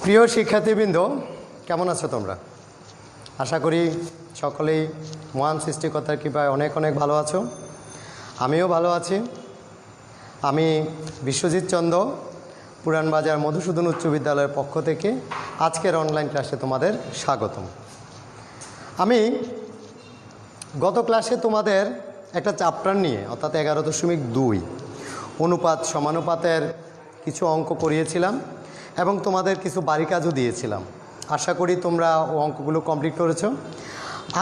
প্রিয় শিক্ষার্থীবৃন্দ, কেমন আছো তোমরা? আশা করি সকলেই মহান সৃষ্টিকর্তার কৃপায় অনেক অনেক ভালো আছো। আমিও ভালো আছি। আমি বিশ্বজিৎ চন্দ্র, পুরানবাজার মধুসূদন উচ্চ বিদ্যালয়ের পক্ষ থেকে আজকের অনলাইন ক্লাসে তোমাদের স্বাগতম। আমি গত ক্লাসে তোমাদের একটা চ্যাপ্টার নিয়ে অর্থাৎ 11.2 অনুপাত সমানুপাতের কিছু অঙ্ক করিয়েছিলাম এবং তোমাদের কিছু বাড়ি কাজও দিয়েছিলাম। আশা করি তোমরা ও অঙ্কগুলো কমপ্লিট করেছো।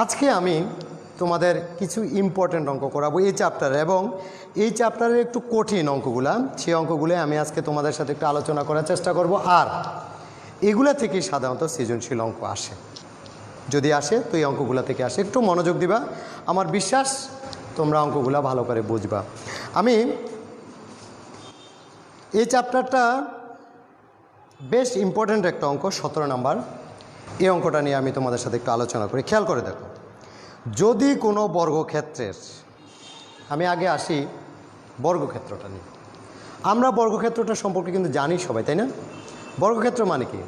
আজকে আমি তোমাদের কিছু ইম্পর্ট্যান্ট অঙ্ক করাবো এই চ্যাপ্টারে, এবং এই চ্যাপ্টারের একটু কঠিন অঙ্কগুলো, সেই অঙ্কগুলো আমি আজকে তোমাদের সাথে একটু আলোচনা করার চেষ্টা করব। আর এগুলা থেকেই সাধারণত সৃজনশীল অঙ্ক আসে, যদি আসে তো এই অঙ্কগুলো থেকে আসে। একটু মনোযোগ দিবা, আমার বিশ্বাস তোমরা অঙ্কগুলো ভালো করে বুঝবা। আমি এই চ্যাপ্টারটা বেশ ইম্পর্ট্যান্ট একটা অঙ্ক, 17 নাম্বার। এই অঙ্কটা নিয়ে আমি তোমাদের সাথে একটু আলোচনা করি। খেয়াল করে দেখো, যদি কোনো বর্গক্ষেত্রের, আমি আগে আসি বর্গক্ষেত্রটা নিয়ে। আমরা বর্গক্ষেত্রটা সম্পর্কে কিন্তু জানি সবাই, তাই না? বর্গক্ষেত্র মানে কি?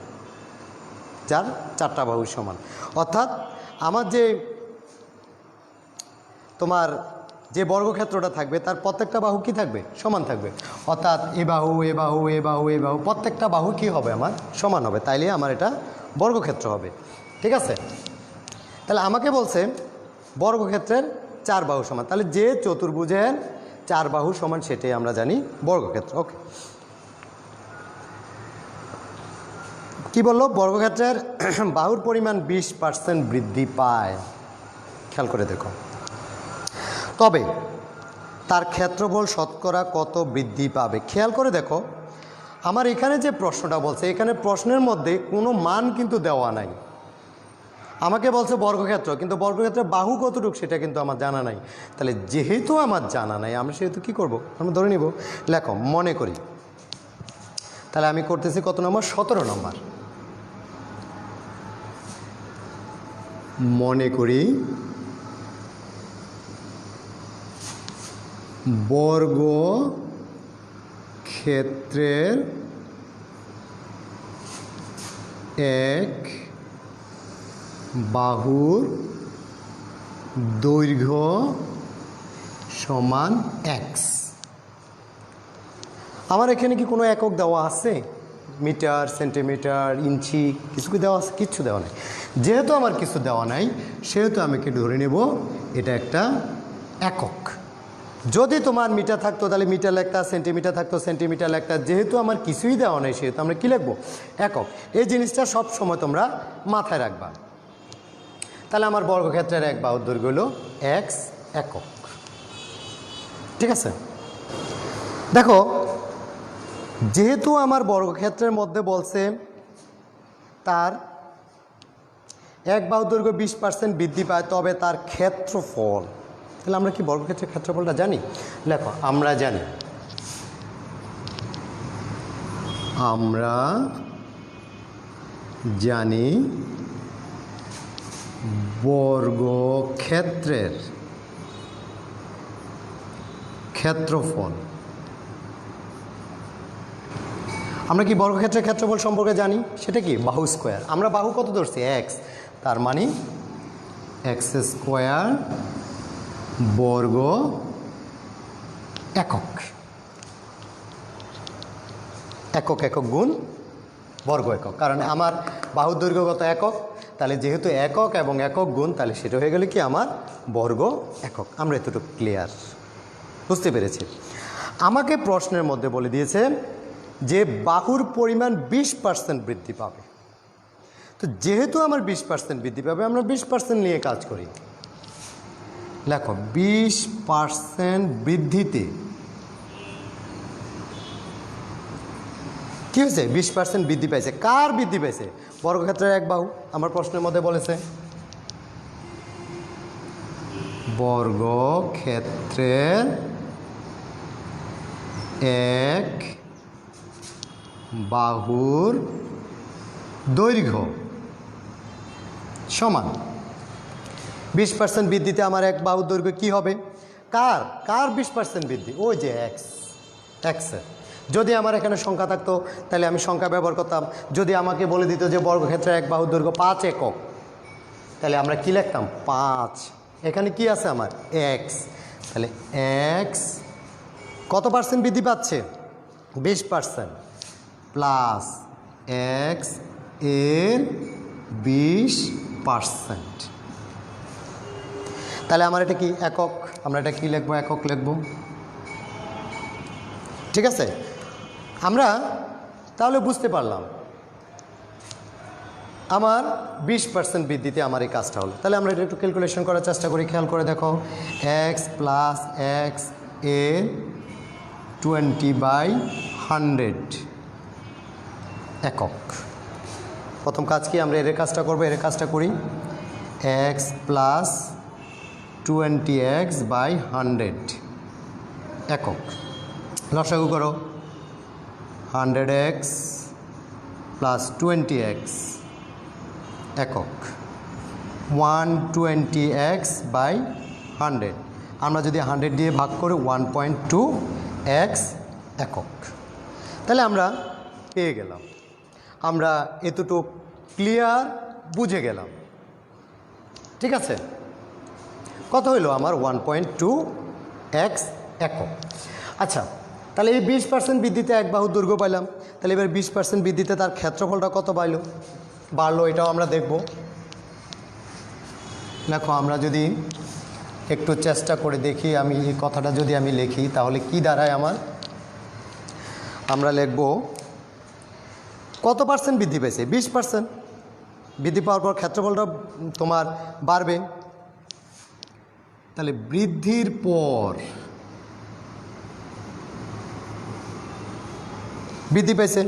যার চারটা বাহু সমান। অর্থাৎ আমার তোমার যে বর্গক্ষেত্রটা থাকবে তার প্রত্যেকটা বাহু কি থাকবে? সমান থাকবে। অর্থাৎ এ বাহু এ বাহু এ বাহু এ বাহু প্রত্যেকটা বাহু কি হবে? আমার সমান হবে, তাইলে আমার এটা বর্গক্ষেত্র হবে। ঠিক আছে? তাহলে আমাকে বলছে বর্গক্ষেত্রের চার বাহু সমান, তাহলে যে চতুর্ভুজের চার বাহু সমান সেটাই আমরা জানি বর্গক্ষেত্র। ওকে, কি বললো? বর্গক্ষেত্রের বাহুর পরিমাণ 20% বৃদ্ধি পায়। খেয়াল করে দেখো, তবে তার ক্ষেত্রফল শতকরা কত বৃদ্ধি পাবে? খেয়াল করে দেখো, আমার এখানে যে প্রশ্নটা বলছে, এখানে প্রশ্নের মধ্যে কোনো মান কিন্তু দেওয়া নাই। আমাকে বলছে বর্গক্ষেত্র, কিন্তু বর্গক্ষেত্রের বাহু কতটুকু সেটা কিন্তু আমার জানা নাই। তাহলে যেহেতু আমার জানা নাই, আমি সেহেতু কী করব? আমি ধরে নিব। লেখো, মনে করি। তাহলে আমি করতেছি কত নম্বর? 17 নম্বর। মনে করি বর্গক্ষেত্রের এক বাহুর দৈর্ঘ্য সমান x। আমার এখানে কি কোনো একক দেওয়া আছে? মিটার, সেন্টিমিটার, ইঞ্চি কিছু কি দেওয়া আছে? কিচ্ছু দেওয়া নেই। যেহেতু আমার কিছু দেওয়া নাই, সেহেতু আমি কি ধরে নেব এটা একটা একক। যদি তোমার মিটার থাকতো তাহলে মিটার লেখতা, সেন্টিমিটার থাকতো সেন্টিমিটার লেখতা। যেহেতু আমার কিছুই দেওয়া নেই, সেহেতু আমরা কী লিখবো? একক। এই জিনিসটা সব সময় তোমরা মাথায় রাখবা। তাহলে আমার বর্গক্ষেত্রের এক বাহুর দৈর্ঘ্য হলো x একক। ঠিক আছে? দেখো, যেহেতু আমার বর্গক্ষেত্রের মধ্যে বলছে তার এক বাহুর দৈর্ঘ্য 20% বৃদ্ধি পায়, তবে তার ক্ষেত্রফল, তাহলে আমরা কি বর্গক্ষেত্রের ক্ষেত্রফলটা জানি? লেখো, আমরা জানি, আমরা জানি বর্গক্ষেত্রের ক্ষেত্রফল। আমরা কি বর্গক্ষেত্রের ক্ষেত্রফল সম্পর্কে জানি? সেটা কি? বাহু স্কোয়ার। আমরা বাহু কত ধরছি? x, তার মানে x স্কোয়ার বর্গ একক। একক একক গুণ বর্গ একক, কারণ আমার বাহুর দৈর্ঘ্যগত একক। তাহলে যেহেতু একক এবং একক গুণ, তাহলে সেটা হয়ে গেলে কি? আমার বর্গ একক। আমরা এতটুকু ক্লিয়ার, বুঝতে পেরেছি। আমাকে প্রশ্নের মধ্যে বলে দিয়েছে যে বাহুর পরিমাণ 20% বৃদ্ধি পাবে। তো যেহেতু আমার 20% বৃদ্ধি পাবে, আমরা 20% নিয়ে কাজ করি। লেখো, 20% বৃদ্ধিতে কি হয়েছে? 20% বৃদ্ধি পাইছে। কার বৃদ্ধি পাইছে? বর্গক্ষেত্রের এক বাহু। আমার প্রশ্নের মধ্যে বলেছে বর্গক্ষেত্রের এক বাহুর দৈর্ঘ্য সমান 20% বৃদ্ধিতে আমার এক বাহুর দৈর্ঘ্য কী হবে? কার 20% বৃদ্ধি? ওই যে এক্সের। যদি আমার এখানে সংখ্যা থাকতো তাহলে আমি সংখ্যা ব্যবহার করতাম। যদি আমাকে বলে দিত যে বর্গক্ষেত্রের এক বাহুর দৈর্ঘ্য 5 একক, তাহলে আমরা কি লিখতাম 5। এখানে কি আছে আমার এক্স, তাহলে এক্স কত পার্সেন্ট বৃদ্ধি পাচ্ছে 20% প্লাস এক্স এর 20%। তাহলে আমার এটা কি একক, আমরা এটা কি লিখবো একক লিখবো। ঠিক আছে, আমরা তাহলে বুঝতে পারলাম আমার 20% বৃদ্ধিতে আমার এই কাজটা হলো। তাহলে আমরা এটা একটু ক্যালকুলেশন করার চেষ্টা করি। খেয়াল করে দেখো এক্স প্লাস এক্স এর 20/100 একক। প্রথম কাজ কি, আমরা এর কাজটা করবো, এর কাজটা করি। এক্স প্লাস 20x/100 একক। লসাগু করো 100x প্লাস 20x একক 120x/100। আমরা যদি 100 দিয়ে ভাগ করি 1.2x একক। তাহলে আমরা পেয়ে গেলাম, আমরা এতটুকু ক্লিয়ার বুঝে গেলাম। ঠিক আছে, কত হইলো আমার 1.2x একক। আচ্ছা, তাহলে এই 20% বৃদ্ধিতে এক বাহুর দৈর্ঘ্য পাইলাম। তাহলে এবার 20% বৃদ্ধিতে তার ক্ষেত্রফলটা কত বাড়লো এটাও আমরা দেখব। দেখো আমরা যদি একটু চেষ্টা করে দেখি, আমি এই কথাটা যদি আমি লিখি তাহলে কি দাঁড়ায় আমার, আমরা লিখব কত পার্সেন্ট বৃদ্ধি পেয়েছে 20% বৃদ্ধি পাওয়ার পর ক্ষেত্রফলটা তোমার বাড়বে। তাহলে বৃদ্ধির পর বৃদ্ধি পেয়েছে,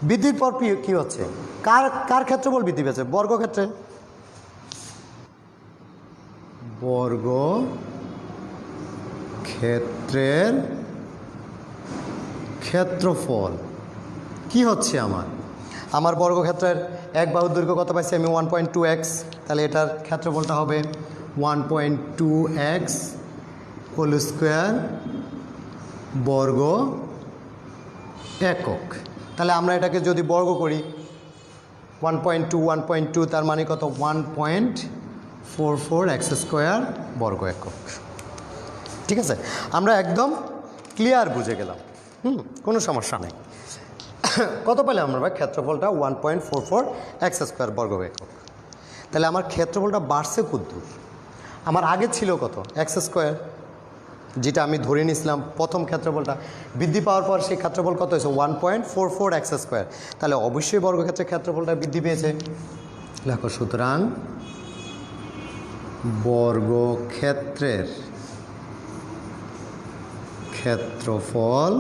বৃদ্ধির পর কি হচ্ছে, কার ক্ষেত্রফল বৃদ্ধি পেয়েছে, বর্গক্ষেত্রে, বর্গক্ষেত্রের ক্ষেত্রফল কি হচ্ছে আমার বর্গক্ষেত্রের এক বাহুর দৈর্ঘ্য কত পাইছি আমি 1.2x। তাহলে এটার ক্ষেত্রফলটা হবে 1.2x হোল স্কোয়ার বর্গ একক। তাহলে আমরা এটাকে যদি বর্গ করি 1.2 তার মানে কত 1.44x স্কোয়ার বর্গ একক। ঠিক আছে, আমরা একদম ক্লিয়ার বুঝে গেলাম, কোনো সমস্যা নেই। কত পেলে আমরা ক্ষেত্রফলটা 1.44x স্কোয়ার বর্গ একক। তাহলে আমার ক্ষেত্রফলটা বাড়ছে কতদূর, আমার আগে ছিল কত এক্স স্কোয়ার, যেটা আমি ধরে নিয়েছিলাম প্রথম ক্ষেত্রফলটা, বৃদ্ধি পাওয়ার পর সেই ক্ষেত্রফল কত হয়েছে 1.44x স্কোয়ার। তাহলে অবশ্যই বর্গক্ষেত্রের ক্ষেত্রফলটা বৃদ্ধি পেয়েছে। দেখো সুতরাং বর্গক্ষেত্রের ক্ষেত্রফল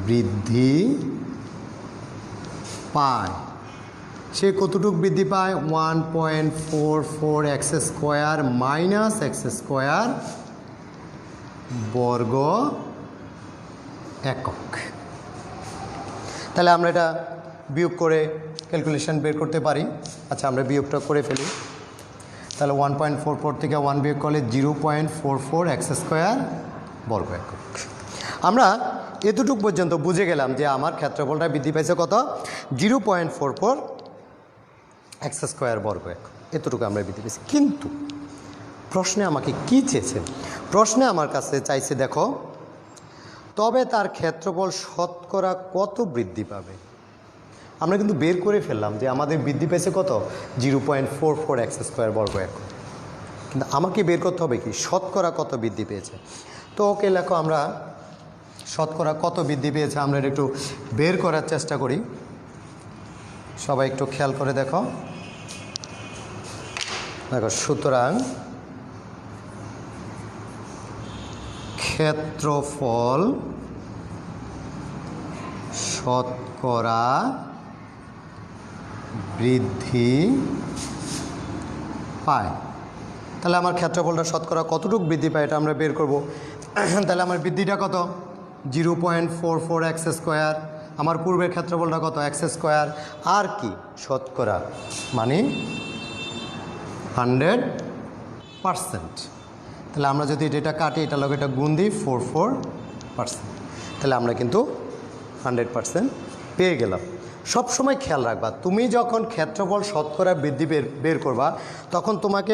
বৃদ্ধি পায়। সে কতটুকু বৃদ্ধি পায় 1.44x square minus x square বর্গ একক। তাহলে আমরা এটা বিয়োগ করে ক্যালকুলেশন বের করতে পারি। আচ্ছা, আমরা বিয়োগটা করে ফেলি। তাহলে 1.44 থেকে 1 বিয়োগ করলে 0.44x স্কোয়ার বর্গ একক। আমরা এতটুকু পর্যন্ত বুঝে গেলাম যে আমার ক্ষেত্রফলটা বৃদ্ধি পেয়েছে কত 0.44x স্কোয়ার বর্গ একক, এতটুকু আমরা বৃদ্ধি পেয়েছি। কিন্তু প্রশ্নে আমাকে কি চেয়েছে, প্রশ্নে আমার কাছে চাইছে দেখো তবে তার ক্ষেত্রফল শতকরা কত বৃদ্ধি পাবে। আমরা কিন্তু বের করে ফেললাম যে আমাদের বৃদ্ধি পেয়েছে কত 0.44x স্কোয়ার বর্গ একক, কিন্তু আমাকে বের করতে হবে কি শতকরা কত বৃদ্ধি পেয়েছে। তো ওকে লেখো আমরা শতকরা কত বৃদ্ধি পেয়েছে আমরা এটা একটু বের করার চেষ্টা করি। সবাই একটু খেয়াল করে দেখো। দেখো সুতরাং ক্ষেত্রফল শতকরা বৃদ্ধি পায়। তাহলে আমার ক্ষেত্রফলটা শতকরা কতটুকু বৃদ্ধি পায় এটা আমরা বের করব। তাহলে আমার বৃদ্ধিটা কত 0.44x স্কোয়ার, আমার পূর্বের ক্ষেত্রফলটা কত এক্স স্কোয়ার, আর কি শতকরা মানে 100%। তাহলে আমরা যদি এটা কাটি, এটা লগে এটা গুণ দিই 44 তাহলে আমরা কিন্তু 100% পেয়ে গেলাম। সব সময় খেয়াল রাখবা, তুমি যখন ক্ষেত্রফল শতকরা বৃদ্ধি বের করবা তখন তোমাকে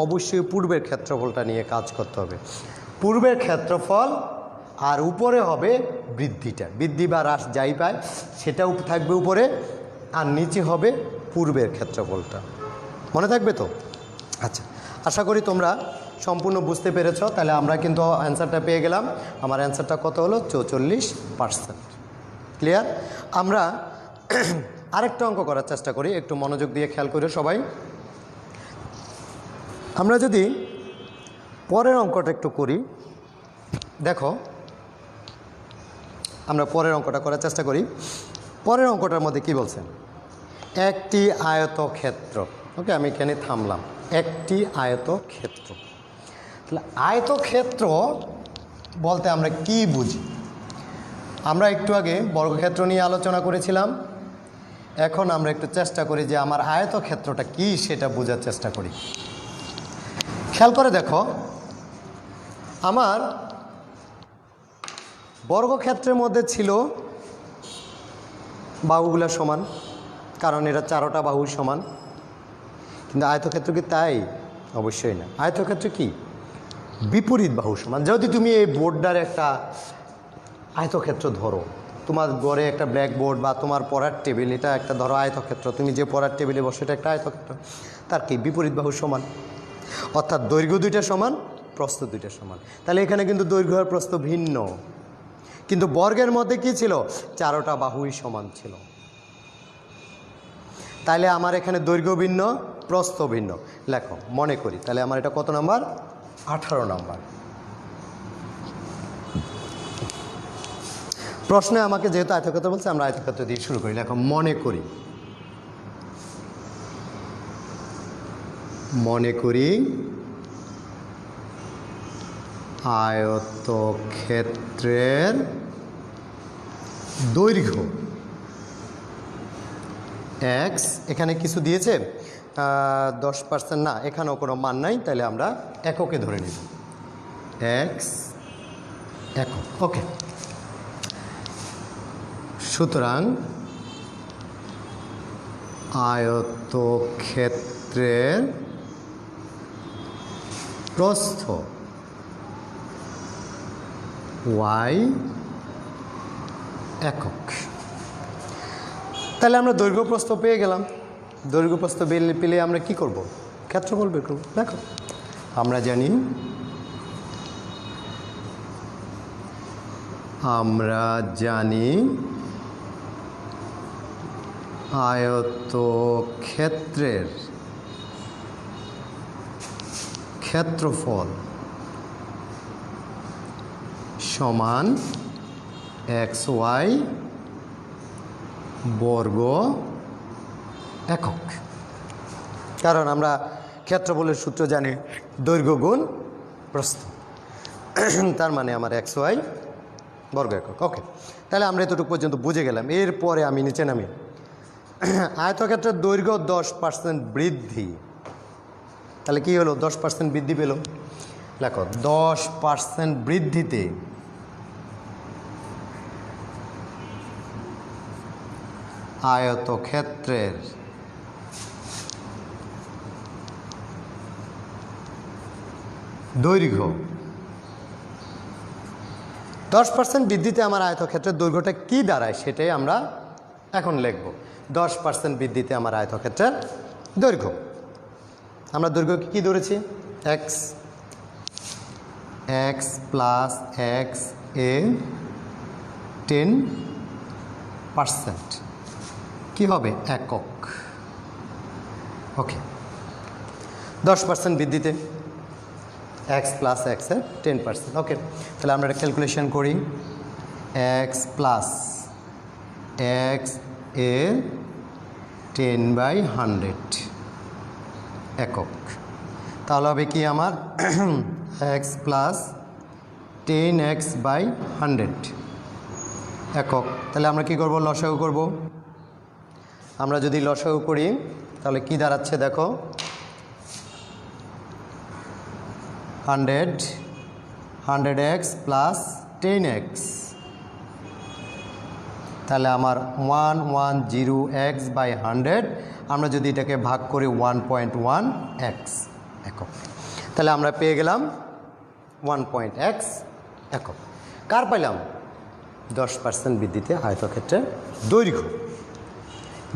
অবশ্যই পূর্বের ক্ষেত্রফলটা নিয়ে কাজ করতে হবে। পূর্বের ক্ষেত্রফল আর উপরে হবে বৃদ্ধি বা হ্রাস যাই পায় সেটাও থাকবে উপরে, আর নিচে হবে পূর্বের ক্ষেত্রফলটা। মনে থাকবে তো? আচ্ছা, আশা করি তোমরা সম্পূর্ণ বুঝতে পেরেছ। তাহলে আমরা কিন্তু অ্যান্সারটা পেয়ে গেলাম। আমার অ্যান্সারটা কত হলো? 44%। ক্লিয়ার? আমরা আরেকটা অঙ্ক করার চেষ্টা করি, একটু মনোযোগ দিয়ে খেয়াল করে সবাই। আমরা যদি পরের অঙ্কটা একটু করি, দেখো আমরা পরের অঙ্কটা করার চেষ্টা করি। পরের অঙ্কটার মধ্যে কি বলছেন? একটি আয়তক্ষেত্র। ওকে, আমি এখানে থামলাম। একটি আয়তক্ষেত্র। তাহলে আয়তক্ষেত্র বলতে আমরা কি বুঝি? আমরা একটু আগে বর্গক্ষেত্র নিয়ে আলোচনা করেছিলাম। এখন আমরা একটু চেষ্টা করি যে আমার আয়তক্ষেত্রটা কি সেটা বোঝার চেষ্টা করি। খেয়াল করে দেখো, আমার বর্গক্ষেত্রের মধ্যে ছিল বাহুগুলো সমান, কারণ এরা চারোটা বাহু সমান। কিন্তু আয়তক্ষেত্র কি তাই? অবশ্যই না। আয়তক্ষেত্র কি? বিপরীত বাহু সমান। যদি তুমি এই বোর্ডটার একটা আয়তক্ষেত্র ধরো, তোমার ঘরে একটা ব্ল্যাকবোর্ড বা তোমার পড়ার টেবিল, এটা একটা ধরো আয়তক্ষেত্র, তুমি যে পড়ার টেবিলে বসে এটা একটা আয়তক্ষেত্র, তার কি বিপরীত বাহু সমান, অর্থাৎ দৈর্ঘ্য দুইটা সমান, প্রস্থ দুইটা সমান। তাহলে এখানে কিন্তু দৈর্ঘ্য আর প্রস্থ ভিন্ন, কিন্তু বর্গের মধ্যে কি ছিল? চারোটা বাহুই সমান ছিল। তাহলে আমার এখানে দৈর্ঘ্য ভিন্ন, প্রস্থ ভিন্ন। লেখো, মনে করি। তাহলে আমার এটা কত নাম্বার? 18 নাম্বার। প্রশ্নে আমাকে যেহেতু আয়তক্ষেত্র বলছে, আমরা আয়তক্ষেত্র দিয়ে শুরু করি। লেখো, মনে করি আয়তক্ষেত্রের দৈর্ঘ্য x, এখানে কিছু দিয়েছে 10% না, এখানেও কোনো মান নাই, তাহলে আমরা এককে ধরে নিব। x একক। ওকে, সুতরাং আয়তক্ষেত্রের প্রস্থ y একক। তাহলে আমরা দৈর্ঘ্য প্রস্থ পেয়ে গেলাম। দৈর্ঘ্য প্রস্থ পেলে আমরা কি করব? ক্ষেত্রফল বের করব। দেখো, আমরা জানি আয়তক্ষেত্রের ক্ষেত্রফল সমান xy বর্গ একক। কারণ আমরা ক্ষেত্রফলের সূত্র জানি দৈর্ঘ্য গুণ প্রস্থ, তার মানে আমার xy বর্গ একক। ওকে, তাহলে আমরা এতটুকু পর্যন্ত বুঝে গেলাম। এরপরে আমি নিচে নামি। আয়তক্ষেত্রের দৈর্ঘ্য 10% বৃদ্ধি। তাহলে কি হলো? 10% বৃদ্ধি পেল। লেখো, 10% বৃদ্ধিতে আয়তক্ষেত্রের দৈর্ঘ্য 10% বৃদ্ধিতে আমার আয়তক্ষেত্রের দৈর্ঘ্যটা কি দাঁড়ায় সেটাই আমরা এখন লিখব। 10% বৃদ্ধিতে আমার আয়তক্ষেত্রের দৈর্ঘ্য, আমরা দৈর্ঘ্য কি ধরেছি? x প্লাস x এ 10% কি হবে? একক। ওকে, 10% বৃদ্ধিতে x প্লাস x এর 10%। ওকে, তাহলে আমরা একটা ক্যালকুলেশন করি। x প্লাস x এর 10/100 একক। তাহলে হবে কি আমার x প্লাস 10x/100 একক। তাহলে আমরা কি করব? লসাগু করব। আমরা যদি লসাগু করি তাহলে কি দাঁড়াচ্ছে? দেখো, 100x প্লাস 10x, তাহলে আমার 110x বাই 100, আমরা যদি এটাকে ভাগ করি 1.1x একক, তাহলে আমরা পেয়ে গেলাম 1.x একক। কার পাইলাম? 10% বৃদ্ধিতে আয়তক্ষেত্রের দৈর্ঘ্য।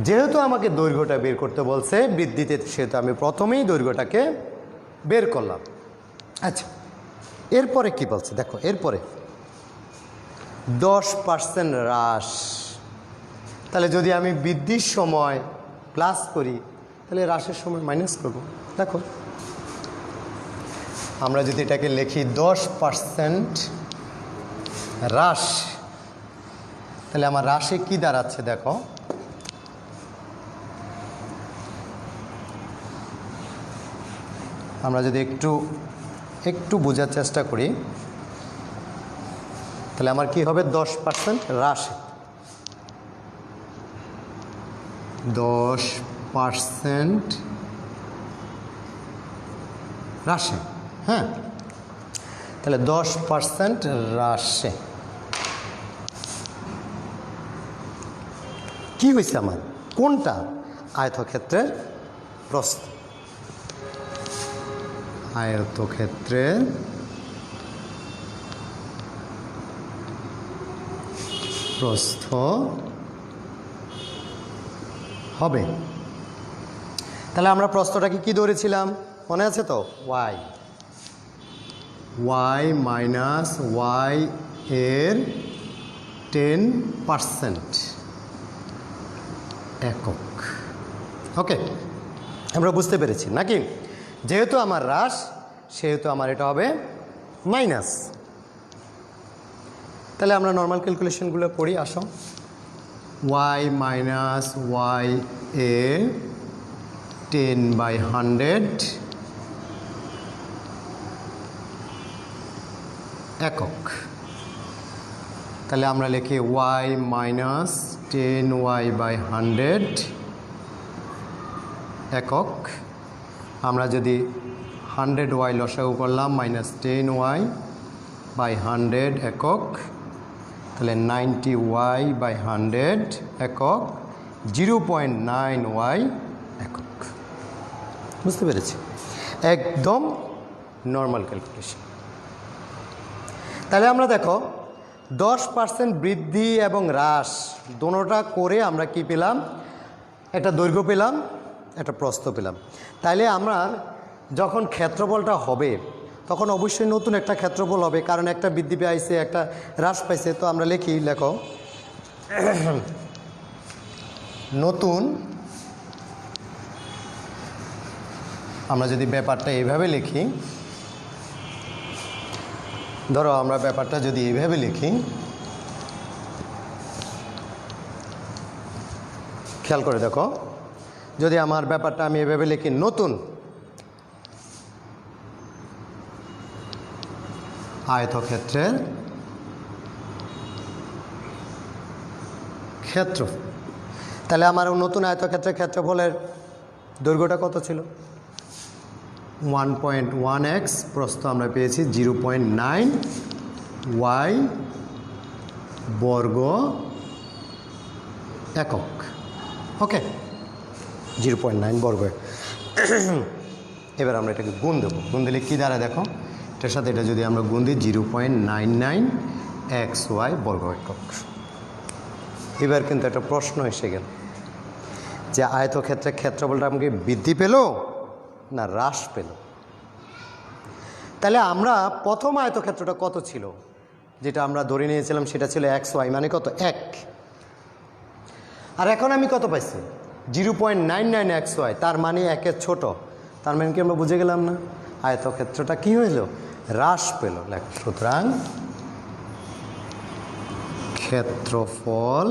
যেহেতু আমাকে দৈর্ঘ্যটা বের করতে বলছে বৃদ্ধিতে, সেহেতু আমি প্রথমেই দৈর্ঘ্যটাকে বের করলাম। আচ্ছা, এরপরে কি বলছে দেখো, এরপরে 10% হ্রাস। তাহলে যদি আমি বৃদ্ধির সময় প্লাস করি, তাহলে হ্রাসের সময় মাইনাস করব। দেখো, আমরা যদি এটাকে লিখি 10% হ্রাস, তাহলে আমার হ্রাসে কি দাঁড়াচ্ছে দেখো, আমরা যদি একটু বোঝার চেষ্টা করি, তাহলে আমার কি হবে? 10% হ্রাস, 10% হ্রাসে, হ্যাঁ, তাহলে 10% হ্রাসে কি হয়েছে আমার? কোনটা? আয়তক্ষেত্রের প্রস্থ, আয়তক্ষেত্রের প্রস্থ হবে। তাহলে আমরা প্রস্থটাকে কি ধরেছিলাম মনে আছে তো? y মাইনাস y এর 10% একক। ওকে, আমরা বুঝতে পেরেছি নাকি? যেহেতু আমার হ্রাস, সেহেতু আমার এটা হবে মাইনাস। তাহলে আমরা নর্মাল ক্যালকুলেশনগুলো করি, আসো। y মাইনাস y এর 10/100 একক। তাহলে আমরা লিখি y মাইনাস 10y/100 একক। আমরা যদি 100y লসাগু করলাম, মাইনাস 10y/100 একক, তাহলে 90y/100 একক, 0.9y একক। বুঝতে পেরেছি? একদম নর্মাল ক্যালকুলেশন। তাহলে আমরা দেখো 10% বৃদ্ধি এবং হ্রাস দোনোটা করে আমরা কি পেলাম? একটা দৈর্ঘ্য পেলাম, একটা প্রস্থ পেলাম। তাইলে আমরা যখন ক্ষেত্রফলটা হবে, তখন অবশ্যই নতুন একটা ক্ষেত্রফল হবে, কারণ একটা বৃদ্ধি পাইছে, একটা হ্রাস পাইছে। তো আমরা লেখো নতুন, আমরা যদি ব্যাপারটা এইভাবে লিখি, ধরো আমরা ব্যাপারটা যদি এইভাবে লিখি, খেয়াল করে দেখো, যদি আমার ব্যাপারটা আমি এভাবে লিখি, নতুন আয়তক্ষেত্রের ক্ষেত্র, তাহলে আমার নতুন আয়তক্ষেত্রের ক্ষেত্রফলের দৈর্ঘ্যটা কত ছিল? 1.1x, প্রস্থ আমরা পেয়েছি 0.9 y বর্গ একক। ওকে, 0.9 বর্গ। এবার আমরা এটাকে গুণ দেবো। গুণ দিলে কী দাঁড়ায় দেখো, এটার সাথে এটা যদি আমরা গুণ দিই, 0.99xy বর্গ একক। এবার কিন্তু একটা প্রশ্ন এসে গেল যে আয়তক্ষেত্রের ক্ষেত্রফলটা আমাকে বৃদ্ধি পেল না হ্রাস পেল? তাহলে আমরা প্রথম আয়তক্ষেত্রটা কত ছিল, যেটা আমরা ধরে নিয়েছিলাম, সেটা ছিল xy, মানে কত? 1। আর এখন আমি কত পাইছি? 0.99xy, তার মানে 1-এর ছোট। তার মানে কি আমরা বুঝে গেলাম না? আয়তক্ষেত্রটা কি হইল? হ্রাস পেল। সুতরাং ক্ষেত্রফল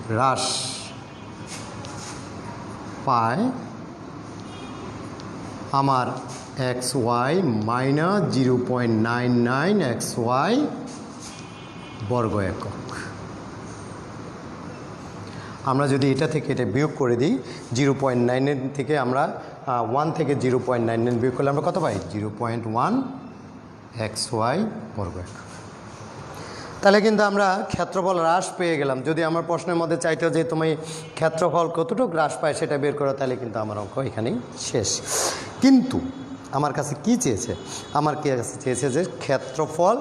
হ্রাস পায় আমার xy মাইনাস 0.99xy বর্গ একক। আমরা যদি এটা থেকে এটা বিয়োগ করে দিই, 0.99 থেকে আমরা 1 থেকে 0.99 বিয়োগ করলে আমরা কত পাই? 0.1 XY বর্গ একক। তাহলে কিন্তু আমরা ক্ষেত্রফল হ্রাস পেয়ে গেলাম। যদি আমার প্রশ্নের মধ্যে চাইতো যে তুমি ক্ষেত্রফল কতটুকু হ্রাস পায় সেটা বের করো, তাহলে কিন্তু আমার অঙ্ক এখানেই শেষ। কিন্তু আমার কাছে কি চেয়েছে? আমার কাছে চেয়েছে যে ক্ষেত্রফল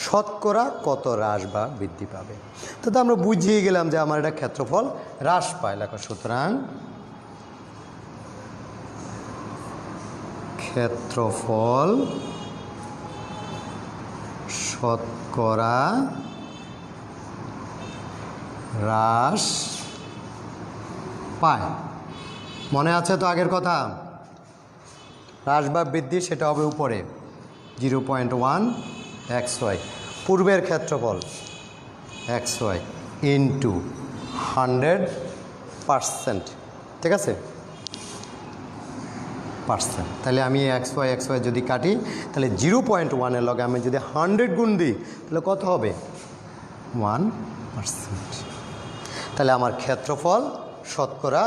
শতকরা কত হ্রাস বা বৃদ্ধি পাবে। তো আমরা বুঝিয়ে গেলাম যে আমার এটা ক্ষেত্রফল হ্রাস পায়। লেখো সুতরাং ক্ষেত্রফল শতকরা হ্রাস পায়। মনে আছে তো আগের কথা? হ্রাস বা বৃদ্ধি সেটা হবে উপরে 0.1 XY, পূর্বের ক্ষেত্রফল XY ইন্টু 100%, ঠিক আছে, পার্সেন্ট। তাহলে আমি XY যদি কাটি তাহলে 0.1-এর লগে আমি যদি 100 গুণ দিই তাহলে কত হবে? 1%। তাহলে আমার ক্ষেত্রফল শতকরা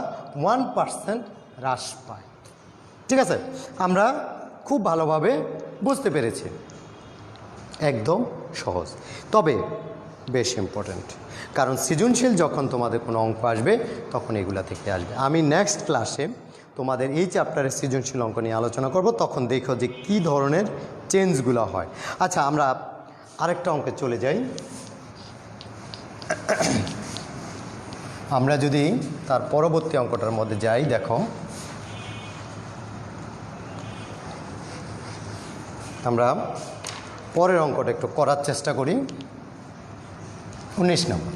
1% হ্রাস পায়। ঠিক আছে, আমরা খুব ভালোভাবে বুঝতে পেরেছি, একদম সহজ, তবে বেশ ইম্পর্ট্যান্ট। কারণ সৃজনশীল যখন তোমাদের কোনো অঙ্ক আসবে তখন এগুলা থেকে আসবে। আমি নেক্সট ক্লাসে তোমাদের এই চ্যাপ্টারের সৃজনশীল অঙ্ক নিয়ে আলোচনা করব, তখন দেখো যে কী ধরনের চেঞ্জগুলো হয়। আচ্ছা, আমরা আরেকটা অঙ্কে চলে যাই। আমরা যদি তার পরবর্তী অঙ্কটার মধ্যে যাই, দেখো আমরা পরের অঙ্কটা একটু করার চেষ্টা করি। 19 নম্বর,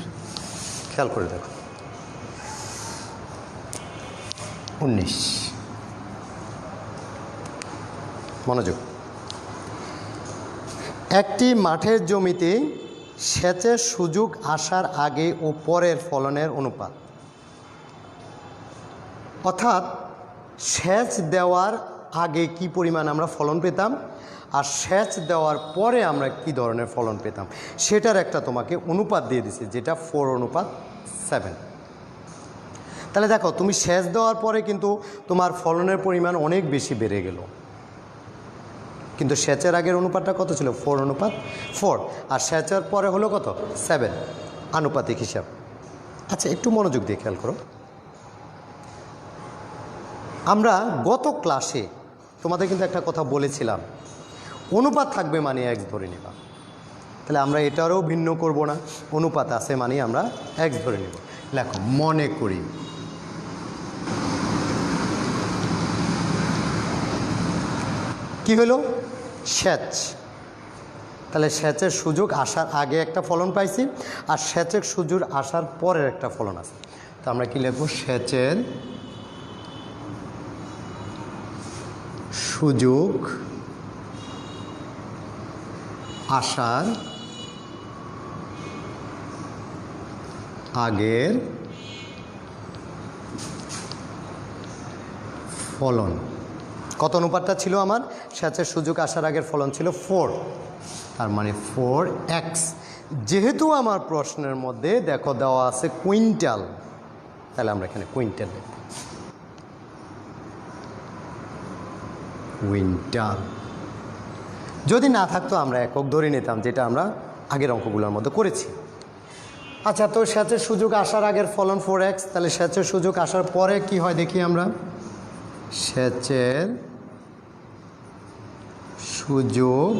খেয়াল করে দেখো। 19, মনোযোগ। একটি মাঠের জমিতে সেচের সুযোগ আসার আগে ও পরের ফলনের অনুপাত, অর্থাৎ সেচ দেওয়ার আগে কি পরিমাণ আমরা ফলন পেতাম আর সেচ দেওয়ার পরে আমরা কি ধরনের ফলন পেতাম সেটার একটা তোমাকে অনুপাত দিয়ে দিছে, যেটা 4:7। তাহলে দেখো, তুমি সেচ দেওয়ার পরে কিন্তু তোমার ফলনের পরিমাণ অনেক বেশি বেড়ে গেল, কিন্তু সেচের আগের অনুপাতটা কত ছিল? 4:4, আর সেচের পরে হলো কত? 7, আনুপাতিক হিসাব। আচ্ছা, একটু মনোযোগ দিয়ে খেয়াল করো। আমরা গত ক্লাসে তোমাদের কিন্তু একটা কথা বলেছিলাম, অনুপাত থাকবে মানে x ধরে নেবা। তাহলে আমরা এটারও ভিন্ন করব না, অনুপাত আছে মানে আমরা x ধরে নেব। লেখো, মনে করি কি হলো? সেচ। তাহলে সেচের সুযোগ আসার আগে একটা ফলন পাইছি, আর সেচের সুযোগ আসার পরের একটা ফলন আছে। তো আমরা কি লিখব? সেচের সুযোগ আসার আগের ফলন। কত অনুপাতটা ছিল আমার? সেচের সুযোগ আসার আগের ফলন ছিল 4, তার মানে 4x। যেহেতু আমার প্রশ্নের মধ্যে দেখো দেওয়া আছে কুইন্টাল, তাহলে আমরা এখানে কুইন্টাল লিখব। কুইন্টাল। যদি না থাকতো আমরা একক ধরে নিতাম, যেটা আমরা আগের অঙ্কগুলোর মধ্যে করেছি। আচ্ছা, তো সেচের সুযোগ আসার আগের ফলন 4x, তাহলে সেচের সুযোগ আসার পরে কি হয় দেখি আমরা। সেচের সুযোগ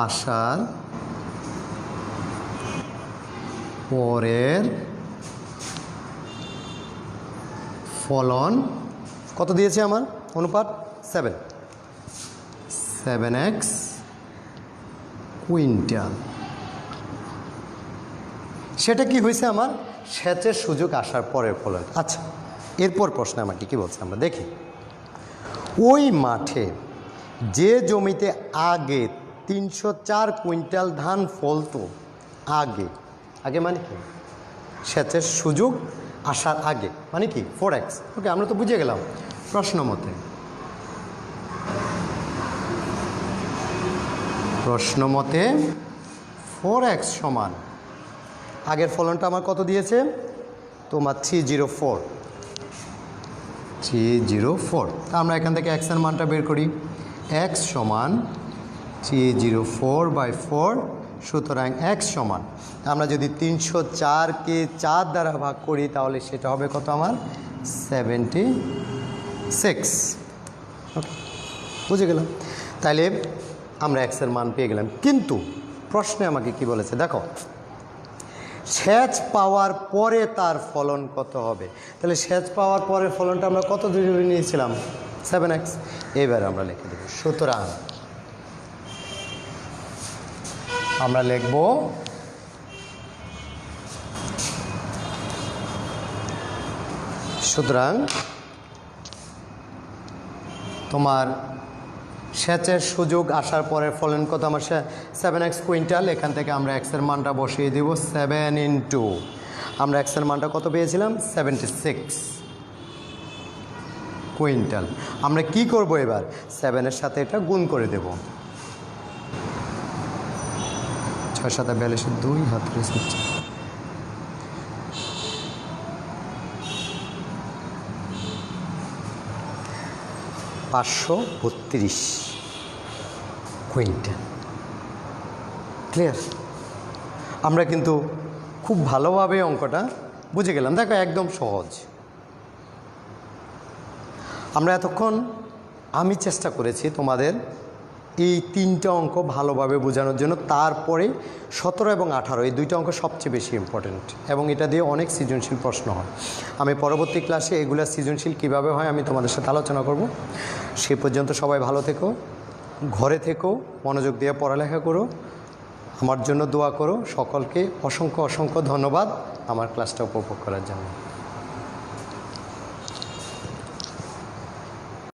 আসার পরের ফলন কত দিয়েছে আমার অনুপাত? 7x quintal. সেটা কি হয়েছে আমার? সেচের সুযোগ আসার পরের ফলন। আচ্ছা, এরপর প্রশ্ন আমাকে কী বলছে আমরা দেখি। ওই মাঠে যে জমিতে আগে 304 কুইন্টাল ধান ফলতো, আগে আগে মানে কি? সেচের সুযোগ আসার আগে মানে কি? 4x। ওকে, আমরা তো বুঝে গেলাম প্রশ্ন মতে। প্রশ্ন মতে 4x সমান আগের ফলনটা আমার কত দিয়েছে তোমার? 304। তা আমরা এখান থেকে x এর মানটা বের করি। এক্স সমান 304/4, সুতরাং এক্স সমান আমরা যদি 304কে 4 দ্বারা ভাগ করি তাহলে সেটা হবে কত আমার 76। ওকে, বুঝে গেলাম। তাইলে আমরা এক্সের মান পেয়ে গেলাম, কিন্তু প্রশ্নে আমাকে কি বলেছে দেখো, সেচ পাওয়ার পরে তার ফলন কত হবে। তাহলে সেচ পাওয়ার পরের ফলনটা আমরা কত ধরে নিয়েছিলাম 7x। এবার আমরা লিখে দেব, সুতরাং আমরা লিখব সুতরাং তোমার সেচের সুযোগ আসার পরের ফলন কত আমার 7x কুইন্টাল। এখান থেকে আমরা এক্সের মানটা বসিয়ে দেব 7 ইন্টু, আমরা এক্সের মানটা কত পেয়েছিলাম 76 কুইন্টাল। আমরা কি করব এবার 7-এর সাথে এটা গুণ করে দেব, 6 7 42, 2 হাত 532 কুইন্টাল। ক্লিয়ার? আমরা কিন্তু খুব ভালোভাবে অঙ্কটা বুঝে গেলাম। দেখো একদম সহজ। আমরা এতক্ষণ আমি চেষ্টা করেছি তোমাদের এই 3টা অঙ্ক ভালোভাবে বোঝানোর জন্য। তারপরে 17 এবং 18 এই 2টা অঙ্ক সবচেয়ে বেশি ইম্পর্টেন্ট, এবং এটা দিয়ে অনেক সৃজনশীল প্রশ্ন হয়। আমি পরবর্তী ক্লাসে এগুলা সৃজনশীল কিভাবে হয় আমি তোমাদের সাথে আলোচনা করব। সে পর্যন্ত সবাই ভালো থেকো, ঘরে থেকো, মনোযোগ দিয়ে পড়ালেখা করো, আমার জন্য দোয়া করো। সকলকে অসংখ্য অসংখ্য ধন্যবাদ আমার ক্লাসটা উপভোগ করার জন্য।